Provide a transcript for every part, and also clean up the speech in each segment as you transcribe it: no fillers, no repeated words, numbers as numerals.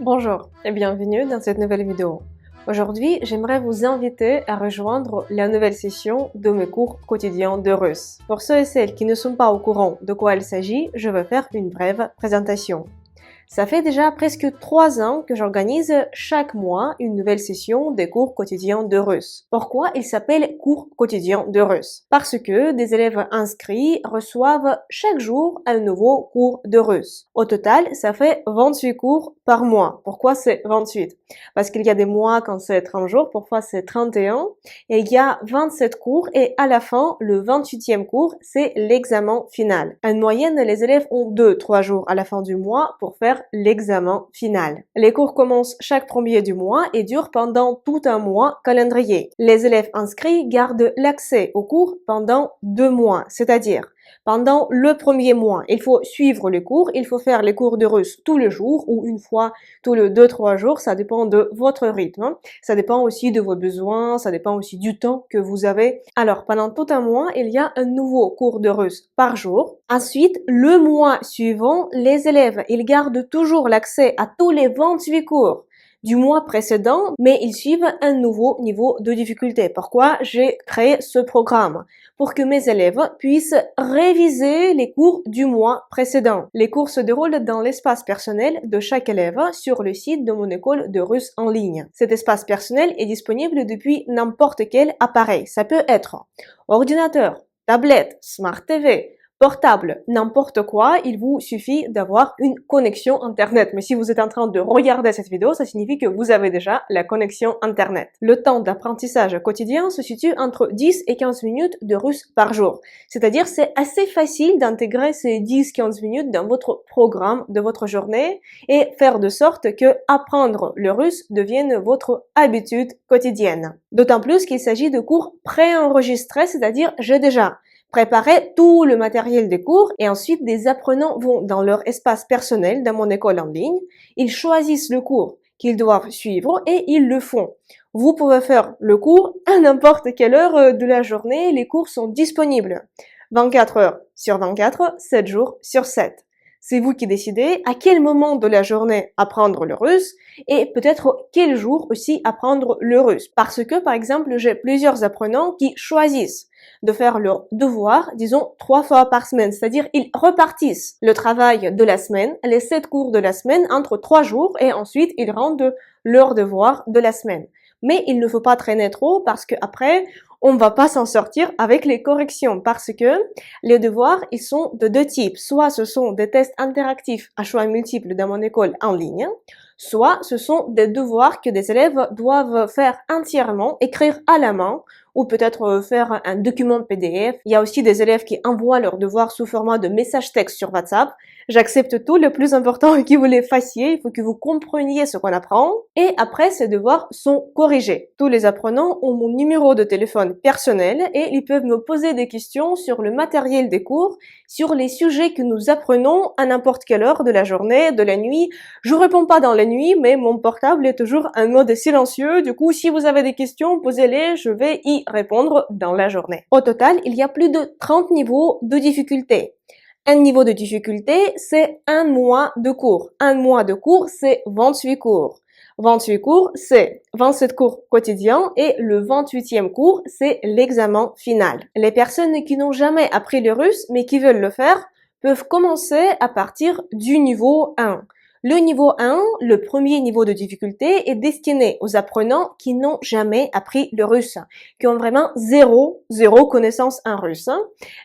Bonjour et bienvenue dans cette nouvelle vidéo. Aujourd'hui, j'aimerais vous inviter à rejoindre la nouvelle session de mes cours quotidiens de russe. Pour ceux et celles qui ne sont pas au courant de quoi il s'agit, je vais faire une brève présentation. Ça fait déjà presque 3 ans que j'organise chaque mois une nouvelle session des cours quotidiens de russe. Pourquoi il s'appelle cours quotidiens de russe? Parce que des élèves inscrits reçoivent chaque jour un nouveau cours de russe. Au total, ça fait 28 cours par mois. Pourquoi c'est 28? Parce qu'il y a des mois quand c'est 30 jours, parfois c'est 31, et il y a 27 cours et à la fin, le 28e cours, c'est l'examen final. En moyenne, les élèves ont 2-3 jours à la fin du mois pour faire l'examen final. Les cours commencent chaque premier du mois et durent pendant tout un mois calendrier. Les élèves inscrits gardent l'accès aux cours pendant 2 mois, c'est-à-dire pendant le premier mois, il faut suivre les cours, il faut faire les cours de russe tous les jours ou une fois tous les 2-3 jours, ça dépend de votre rythme, ça dépend aussi de vos besoins, ça dépend aussi du temps que vous avez. Alors, pendant tout un mois, il y a un nouveau cours de russe par jour. Ensuite, le mois suivant, les élèves, ils gardent toujours l'accès à tous les 28 cours du mois précédent, mais ils suivent un nouveau niveau de difficulté. Pourquoi j'ai créé ce programme? Pour que mes élèves puissent réviser les cours du mois précédent. Les cours se déroulent dans l'espace personnel de chaque élève sur le site de mon école de russe en ligne. Cet espace personnel est disponible depuis n'importe quel appareil. Ça peut être ordinateur, tablette, Smart TV, portable, n'importe quoi, il vous suffit d'avoir une connexion Internet. Mais si vous êtes en train de regarder cette vidéo, ça signifie que vous avez déjà la connexion Internet. Le temps d'apprentissage quotidien se situe entre 10 et 15 minutes de russe par jour. C'est-à-dire, c'est assez facile d'intégrer ces 10-15 minutes dans votre programme de votre journée et faire de sorte que apprendre le russe devienne votre habitude quotidienne. D'autant plus qu'il s'agit de cours préenregistrés, c'est-à-dire j'ai déjà préparer tout le matériel des cours et ensuite des apprenants vont dans leur espace personnel dans mon école en ligne, ils choisissent le cours qu'ils doivent suivre et ils le font. Vous pouvez faire le cours à n'importe quelle heure de la journée, les cours sont disponibles 24 heures sur 24, 7 jours sur 7. C'est vous qui décidez à quel moment de la journée apprendre le russe et peut-être quel jour aussi apprendre le russe. Parce que, par exemple, j'ai plusieurs apprenants qui choisissent de faire leur devoir, disons, 3 fois par semaine. C'est-à-dire, ils repartissent le travail de la semaine, les 7 cours de la semaine, entre 3 jours et ensuite ils rendent leur devoir de la semaine. Mais il ne faut pas traîner trop parce que après, on va pas s'en sortir avec les corrections parce que les devoirs, ils sont de 2 types. Soit ce sont des tests interactifs à choix multiples dans mon école en ligne, soit ce sont des devoirs que des élèves doivent faire entièrement, écrire à la main ou peut-être faire un document PDF. Il y a aussi des élèves qui envoient leurs devoirs sous format de message texte sur WhatsApp. J'accepte tout, le plus important est que vous les fassiez, il faut que vous compreniez ce qu'on apprend. Et après, ces devoirs sont corrigés. Tous les apprenants ont mon numéro de téléphone personnel et ils peuvent me poser des questions sur le matériel des cours, sur les sujets que nous apprenons à n'importe quelle heure de la journée, de la nuit. Je réponds pas dans la nuit, mais mon portable est toujours en mode silencieux. Du coup, si vous avez des questions, posez-les, je vais y répondre dans la journée. Au total, il y a plus de 30 niveaux de difficulté. Un niveau de difficulté, c'est un mois de cours. Un mois de cours, c'est 28 cours. 28 cours, c'est 27 cours quotidiens et le 28e cours, c'est l'examen final. Les personnes qui n'ont jamais appris le russe mais qui veulent le faire peuvent commencer à partir du niveau 1. Le niveau 1, le premier niveau de difficulté, est destiné aux apprenants qui n'ont jamais appris le russe, qui ont vraiment zéro connaissance en russe.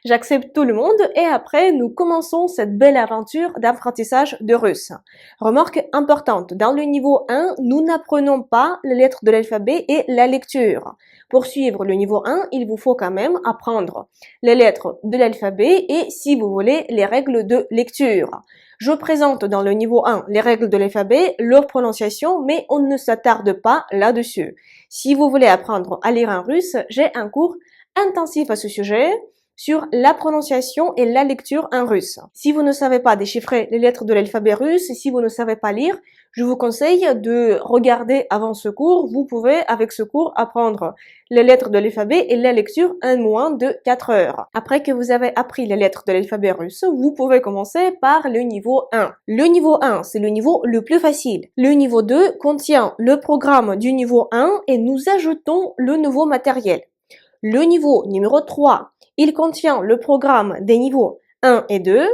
J'accepte tout le monde et après, nous commençons cette belle aventure d'apprentissage de russe. Remarque importante, dans le niveau 1, nous n'apprenons pas les lettres de l'alphabet et la lecture. Pour suivre le niveau 1, il vous faut quand même apprendre les lettres de l'alphabet et, si vous voulez, les règles de lecture. Je présente dans le niveau 1 les règles de l'alphabet, leur prononciation, mais on ne s'attarde pas là-dessus. Si vous voulez apprendre à lire en russe, j'ai un cours intensif à ce sujet. sur la prononciation et la lecture en russe. Si vous ne savez pas déchiffrer les lettres de l'alphabet russe, si vous ne savez pas lire, je vous conseille de regarder avant ce cours. Vous pouvez, avec ce cours, apprendre les lettres de l'alphabet et la lecture en moins de 4 heures. Après que vous avez appris les lettres de l'alphabet russe, vous pouvez commencer par le niveau 1. Le niveau 1, c'est le niveau le plus facile. Le niveau 2 contient le programme du niveau 1 et nous ajoutons le nouveau matériel. Le niveau numéro 3, il contient le programme des niveaux 1 et 2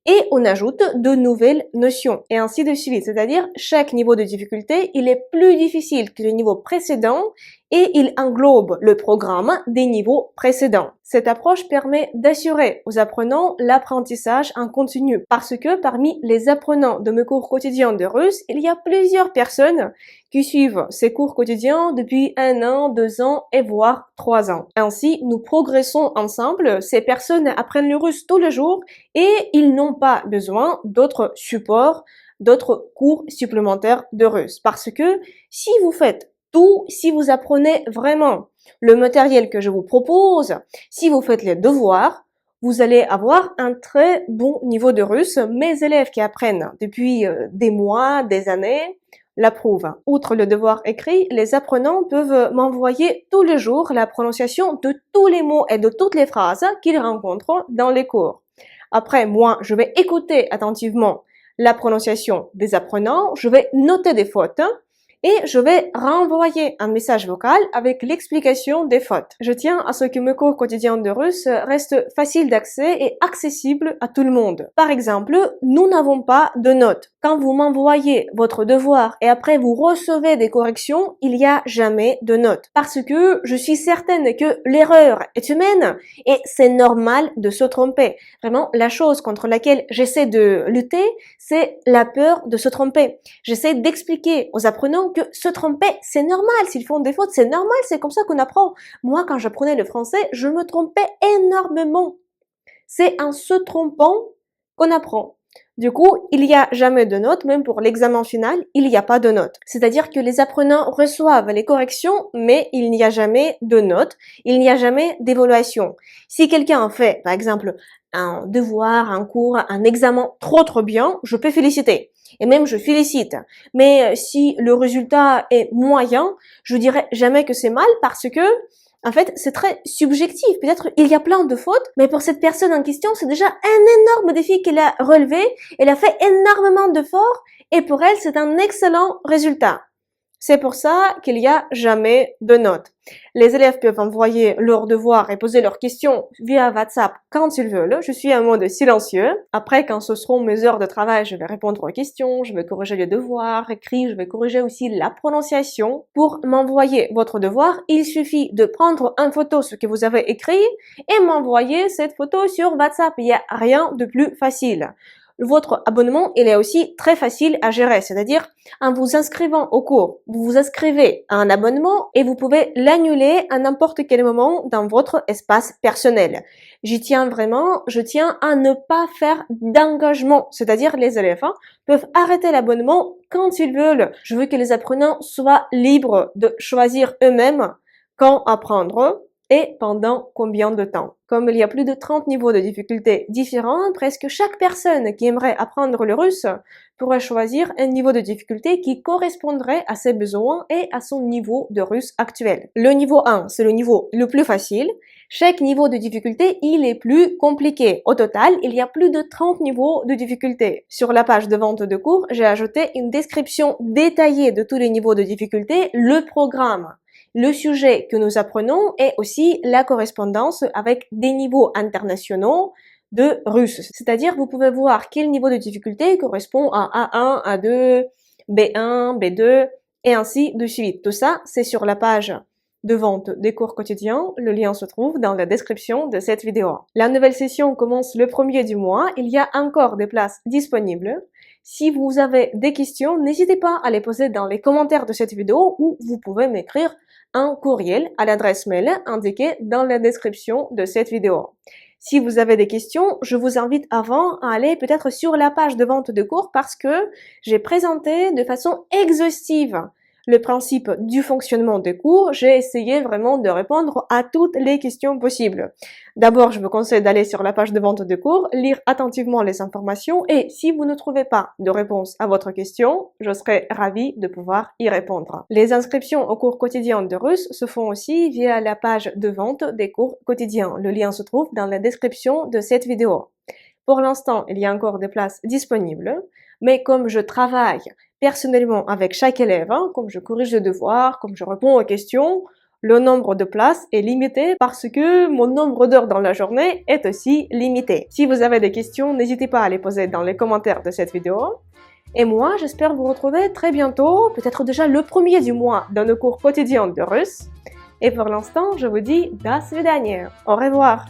et on ajoute de nouvelles notions et ainsi de suite. C'est-à-dire chaque niveau de difficulté, il est plus difficile que le niveau précédent et il englobe le programme des niveaux précédents. Cette approche permet d'assurer aux apprenants l'apprentissage en continu parce que parmi les apprenants de mes cours quotidiens de russe, il y a plusieurs personnes qui suivent ces cours quotidiens depuis 1 an, 2 ans et voire 3 ans. Ainsi, nous progressons ensemble. Ces personnes apprennent le russe tous les jours et ils n'ont pas besoin d'autres supports, d'autres cours supplémentaires de russe. Parce que si vous faites tout, si vous apprenez vraiment le matériel que je vous propose, si vous faites les devoirs, vous allez avoir un très bon niveau de russe. Mes élèves qui apprennent depuis des mois, des années, l'approuvent. Outre le devoir écrit, les apprenants peuvent m'envoyer tous les jours la prononciation de tous les mots et de toutes les phrases qu'ils rencontrent dans les cours. Après, moi, je vais écouter attentivement la prononciation des apprenants, je vais noter des fautes et je vais renvoyer un message vocal avec l'explication des fautes. Je tiens à ce que mes cours quotidiens de russe restent faciles d'accès et accessibles à tout le monde. Par exemple, nous n'avons pas de notes. Quand vous m'envoyez votre devoir et après vous recevez des corrections, il n'y a jamais de notes. Parce que je suis certaine que l'erreur est humaine et c'est normal de se tromper. Vraiment, la chose contre laquelle j'essaie de lutter, c'est la peur de se tromper. J'essaie d'expliquer aux apprenants que se tromper, c'est normal. S'ils font des fautes, c'est normal. C'est comme ça qu'on apprend. Moi, quand j'apprenais le français, je me trompais énormément. C'est en se trompant qu'on apprend. Du coup, il n'y a jamais de notes, même pour l'examen final, il n'y a pas de notes. C'est-à-dire que les apprenants reçoivent les corrections, mais il n'y a jamais de notes, il n'y a jamais d'évaluation. Si quelqu'un fait, par exemple, un devoir, un cours, un examen trop bien, je peux féliciter. Et même je félicite. Mais si le résultat est moyen, je dirais jamais que c'est mal parce que en fait, c'est très subjectif. Peut-être il y a plein de fautes, mais pour cette personne en question, c'est déjà un énorme défi qu'elle a relevé. Elle a fait énormément d'efforts et pour elle, c'est un excellent résultat. C'est pour ça qu'il n'y a jamais de notes. Les élèves peuvent envoyer leurs devoirs et poser leurs questions via WhatsApp quand ils veulent. Je suis en mode silencieux. Après, quand ce seront mes heures de travail, je vais répondre aux questions, je vais corriger les devoirs écrits, je vais corriger aussi la prononciation. Pour m'envoyer votre devoir, il suffit de prendre en photo ce que vous avez écrit et m'envoyer cette photo sur WhatsApp. Il n'y a rien de plus facile. Votre abonnement, il est aussi très facile à gérer, c'est-à-dire en vous inscrivant au cours, vous vous inscrivez à un abonnement et vous pouvez l'annuler à n'importe quel moment dans votre espace personnel. J'y tiens vraiment, je tiens à ne pas faire d'engagement, c'est-à-dire les élèves peuvent arrêter l'abonnement quand ils veulent. Je veux que les apprenants soient libres de choisir eux-mêmes quand apprendre et pendant combien de temps. Comme il y a plus de 30 niveaux de difficulté différents, presque chaque personne qui aimerait apprendre le russe pourrait choisir un niveau de difficulté qui correspondrait à ses besoins et à son niveau de russe actuel. Le niveau 1, c'est le niveau le plus facile. Chaque niveau de difficulté, il est plus compliqué. Au total, il y a plus de 30 niveaux de difficulté. Sur la page de vente de cours, j'ai ajouté une description détaillée de tous les niveaux de difficulté, le programme, le sujet que nous apprenons et aussi la correspondance avec des niveaux internationaux de russe. C'est-à-dire, vous pouvez voir quel niveau de difficulté correspond à A1, A2, B1, B2 et ainsi de suite. Tout ça, c'est sur la page de vente des cours quotidiens. Le lien se trouve dans la description de cette vidéo. La nouvelle session commence le 1er du mois. Il y a encore des places disponibles. Si vous avez des questions, n'hésitez pas à les poser dans les commentaires de cette vidéo ou vous pouvez m'écrire un courriel à l'adresse mail indiquée dans la description de cette vidéo. Si vous avez des questions, je vous invite avant à aller peut-être sur la page de vente de cours parce que j'ai présenté de façon exhaustive le principe du fonctionnement des cours, j'ai essayé vraiment de répondre à toutes les questions possibles. D'abord, je vous conseille d'aller sur la page de vente de cours, lire attentivement les informations et si vous ne trouvez pas de réponse à votre question, je serai ravie de pouvoir y répondre. Les inscriptions aux cours quotidiens de russe se font aussi via la page de vente des cours quotidiens. Le lien se trouve dans la description de cette vidéo. Pour l'instant, il y a encore des places disponibles, mais comme je travaille personnellement avec chaque élève, comme je corrige les devoirs, comme je réponds aux questions, le nombre de places est limité parce que mon nombre d'heures dans la journée est aussi limité. Si vous avez des questions, n'hésitez pas à les poser dans les commentaires de cette vidéo. Et moi, j'espère vous retrouver très bientôt, peut-être déjà le premier du mois dans nos cours quotidiens de russe. Et pour l'instant, je vous dis до свидания. Au revoir.